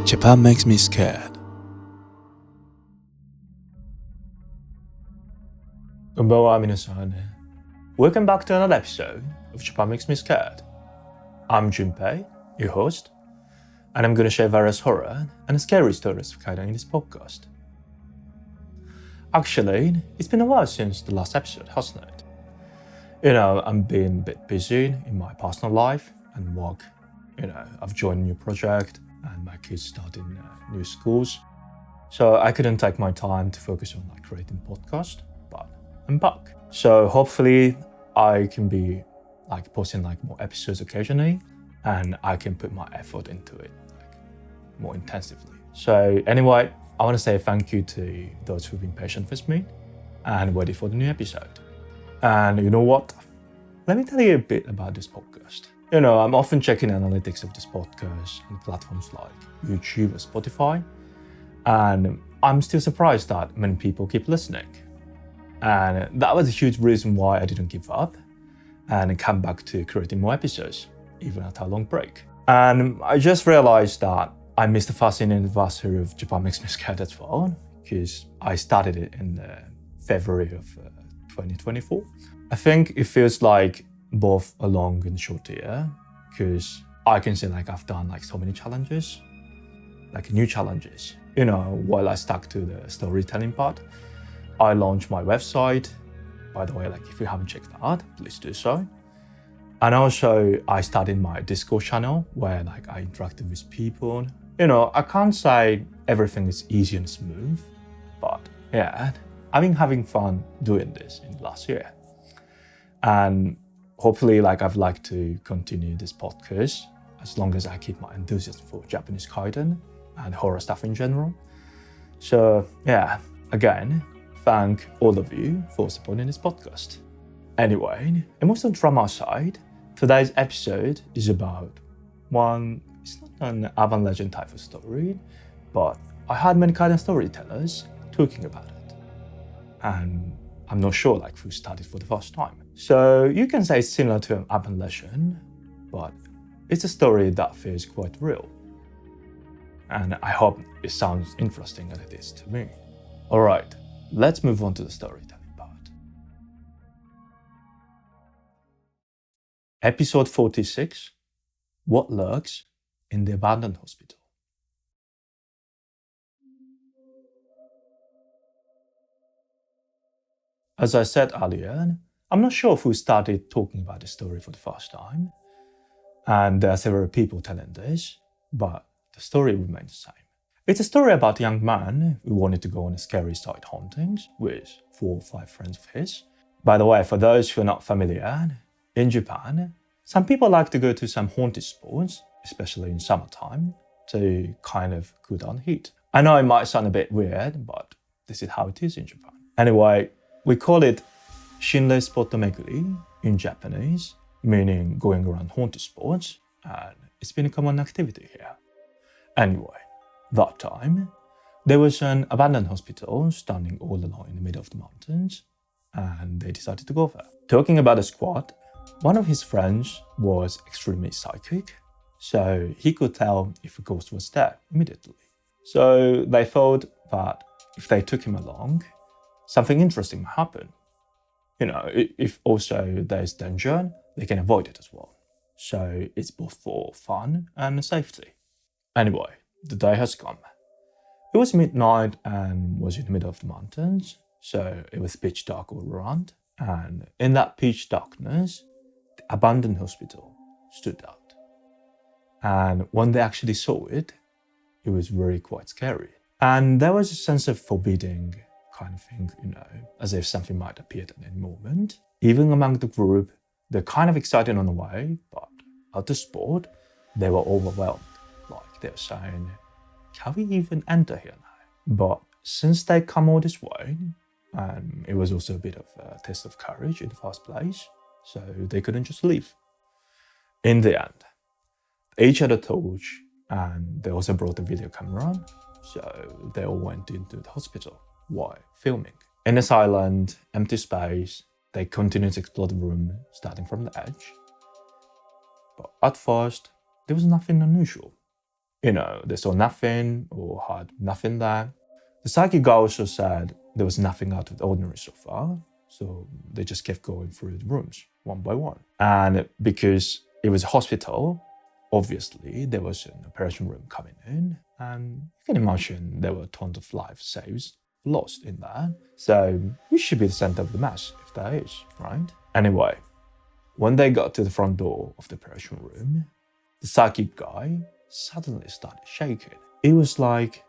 Japan makes me scared. Konbanwa, minasan. Welcome back to another episode of Japan Makes Me Scared. I'm Junpei, your host, and I'm going to share various horror and scary stories of Kaidan in this podcast. Actually, it's been a while since the last episode, hasn't it? I'm being a bit busy in my personal life and work. I've joined a new project and my kids starting new schools. So I couldn't take my time to focus on creating podcast, but I'm back. So hopefully I can be posting more episodes occasionally and I can put my effort into it more intensively. So anyway, I want to say thank you to those who've been patient with me and waiting for the new episode. And you know what? Let me tell you a bit about this podcast. I'm often checking analytics of this podcast on platforms like YouTube or Spotify, and I'm still surprised that many people keep listening. And that was a huge reason why I didn't give up and come back to creating more episodes, even after a long break. And I just realized that I missed the fascinating anniversary of Japan Makes Me Scared as well, because I started it in February of 2024. I think it feels like both a long and short year, because I can say I've done so many challenges, new challenges. While I stuck to the storytelling part, I launched my website. By the way, if you haven't checked that out, please do so. And also I started my Discord channel where I interacted with people. I can't say everything is easy and smooth, but yeah, I've been having fun doing this in the last year. And hopefully I'd like to continue this podcast as long as I keep my enthusiasm for Japanese kaiden and horror stuff in general. So yeah, again, thank all of you for supporting this podcast. Anyway, emotional drama aside, today's episode is about it's not an urban legend type of story, but I heard many kaiden storytellers talking about it. And I'm not sure who started for the first time. So you can say it's similar to an urban legend, but it's a story that feels quite real. And I hope it sounds interesting as it is to me. All right, let's move on to the storytelling part. Episode 46, What Lurks in the Abandoned Hospital. As I said earlier, I'm not sure who started talking about the story for the first time, and there are several people telling this, but the story remains the same. It's a story about a young man who wanted to go on a scary site hauntings with 4 or 5 friends of his. By the way, for those who are not familiar, in Japan, some people like to go to some haunted spots, especially in summertime, to kind of cool down heat. I know it might sound a bit weird, but this is how it is in Japan. Anyway, we call it Shinrei spot meguri in Japanese, meaning going around haunted spots, and it's been a common activity here. Anyway, that time, there was an abandoned hospital standing all alone in the middle of the mountains, and they decided to go there. Talking about the squad, one of his friends was extremely psychic, so he could tell if a ghost was there immediately. So they thought that if they took him along, something interesting might happen. If also there's danger, they can avoid it as well. So it's both for fun and safety. Anyway, the day has come. It was midnight and was in the middle of the mountains, so it was pitch dark all around. And in that pitch darkness, the abandoned hospital stood out. And when they actually saw it, it was really quite scary. And there was a sense of forbidding kind of thing, as if something might appear at any moment. Even among the group, they're kind of excited on the way, but at the spot, they were overwhelmed. They were saying, can we even enter here now? But since they come all this way, and it was also a bit of a test of courage in the first place, so they couldn't just leave. In the end, they each had a torch, and they also brought a video camera, so they all went into the hospital while filming. In a silent, empty space, they continued to explore the room, starting from the edge. But at first, there was nothing unusual. They saw nothing or had nothing there. The psychic guy also said there was nothing out of the ordinary so far, so they just kept going through the rooms one by one. And because it was a hospital, obviously there was an operation room coming in, and you can imagine there were tons of life saves lost in there. So we should be the center of the mess, if there is, right? Anyway, when they got to the front door of the operation room, the psychic guy suddenly started shaking. It was like,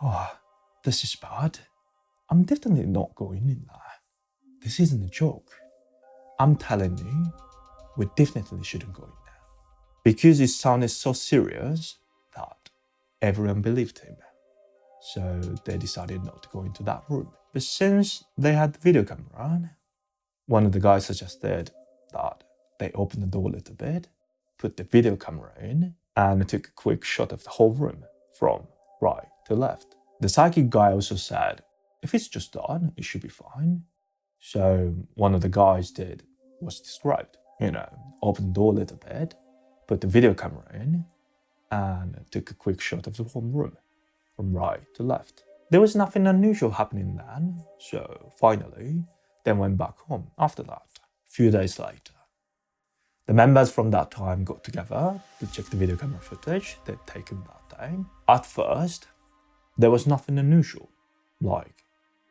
oh, this is bad. I'm definitely not going in there. This isn't a joke. I'm telling you, we definitely shouldn't go in there. Because it sounded so serious that everyone believed him. So they decided not to go into that room. But since they had the video camera, one of the guys suggested that they open the door a little bit, put the video camera in, and took a quick shot of the whole room from right to left. The psychic guy also said, if it's just done, it should be fine. So one of the guys did what's described, open the door a little bit, put the video camera in, and took a quick shot of the whole room from right to left. There was nothing unusual happening then, so finally, they went back home after that. A few days later, the members from that time got together to check the video camera footage they'd taken that day. At first, there was nothing unusual, like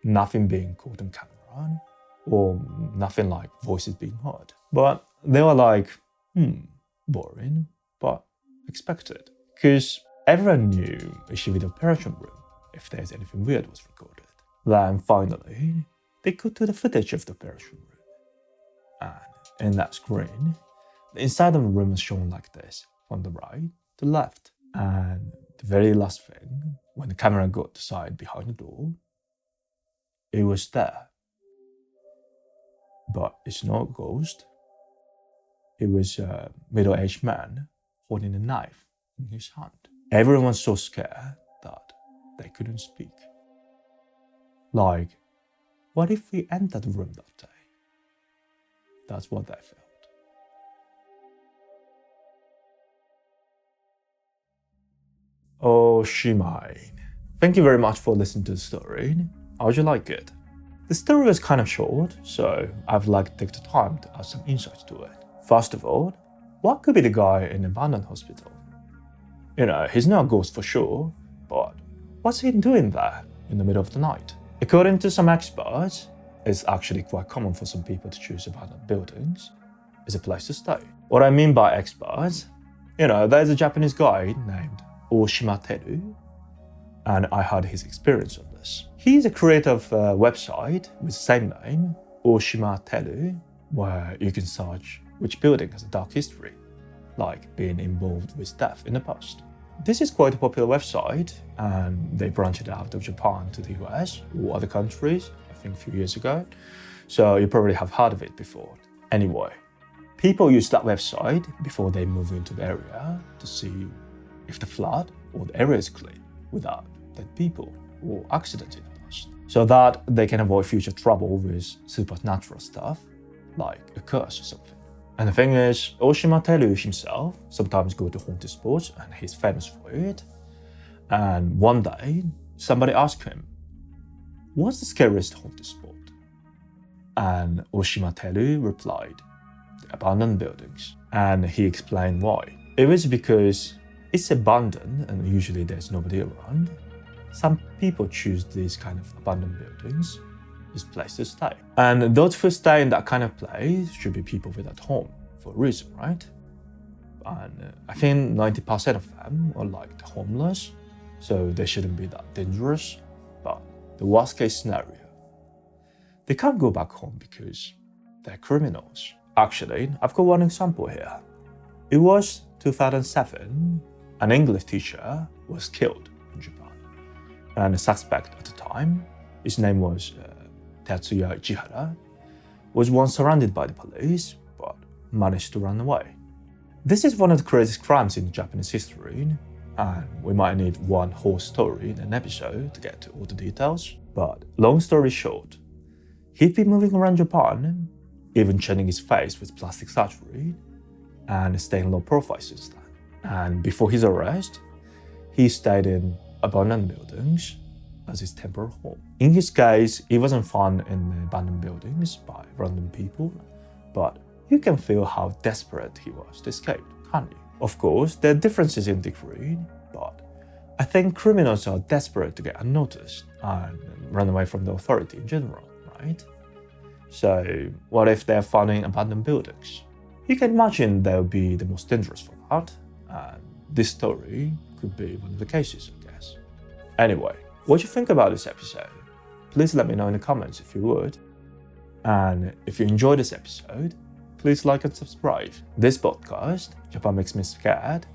nothing being caught on camera, or nothing like voices being heard. But they were like, boring, but expected. Because everyone knew it should be the operation room if there's anything weird was recorded. Then finally, they got to the footage of the operation room. And in that screen, the inside of the room was shown like this, from the right to left. And the very last thing, when the camera got to the side behind the door, it was there. But it's not a ghost. It was a middle-aged man holding a knife in his hand. Everyone was so scared that they couldn't speak. Like, what if we entered the room that day? That's what they felt. Oh, Shimai. Thank you very much for listening to the story. How would you like it? The story was kind of short, so I've to take the time to add some insights to it. First of all, what could be the guy in the abandoned hospital? He's not a ghost for sure, but what's he doing there in the middle of the night? According to some experts, it's actually quite common for some people to choose abandoned buildings as a place to stay. What I mean by experts, there's a Japanese guy named Oshima Teru, and I had his experience on this. He's a creator of a website with the same name, Oshima Teru, where you can search which building has a dark history, like being involved with death in the past. This is quite a popular website, and they branched out of Japan to the US or other countries, I think a few years ago, so you probably have heard of it before. Anyway, people use that website before they move into the area to see if the flood or the area is clean without dead people or accidents in the past, so that they can avoid future trouble with supernatural stuff, like a curse or something. And the thing is, Oshima Teru himself sometimes goes to haunted spots, and he's famous for it. And one day, somebody asked him, what's the scariest haunted spot? And Oshima Teru replied, the abandoned buildings. And he explained why. It was because it's abandoned and usually there's nobody around. Some people choose these kind of abandoned buildings as a place to stay. And those who stay in that kind of place should be people without home for a reason, right? And I think 90% of them are like the homeless, so they shouldn't be that dangerous. But the worst case scenario, they can't go back home because they're criminals. Actually, I've got one example here. It was 2007, an English teacher was killed in Japan. And the suspect at the time, his name was Tetsuya Ichihara, was once surrounded by the police, but managed to run away. This is one of the craziest crimes in Japanese history, and we might need one whole story in an episode to get to all the details. But long story short, he'd been moving around Japan, even changing his face with plastic surgery, and staying low profile since then. And before his arrest, he stayed in abandoned buildings as his temporary home. In his case, it wasn't found in abandoned buildings by random people, but you can feel how desperate he was to escape, can't you? Of course, there are differences in degree, but I think criminals are desperate to get unnoticed and run away from the authority in general, right? So what if they're found in abandoned buildings? You can imagine they'll be the most dangerous for that, and this story could be one of the cases, I guess. Anyway, what do you think about this episode? Please let me know in the comments if you would. And if you enjoyed this episode, please like and subscribe. This podcast, Japan Makes Me Scared,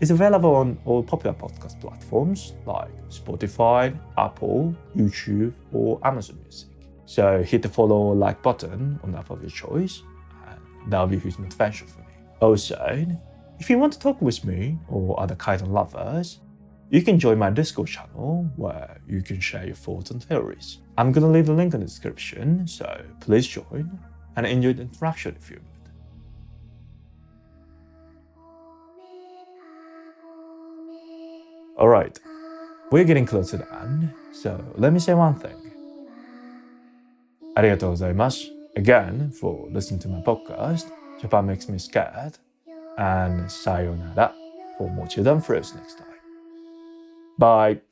is available on all popular podcast platforms like Spotify, Apple, YouTube, or Amazon Music. So hit the follow or like button on the app of your choice, and that'll be a huge motivation for me. Also, if you want to talk with me or other kaiten lovers, you can join my Discord channel where you can share your thoughts and theories. I'm gonna leave the link in the description, so please join and enjoy the interaction if you would. Alright, we're getting close to the end, so let me say one thing. ありがとうございます again for listening to my podcast, Japan Makes Me Scared, and sayonara for more children first next time. Bye!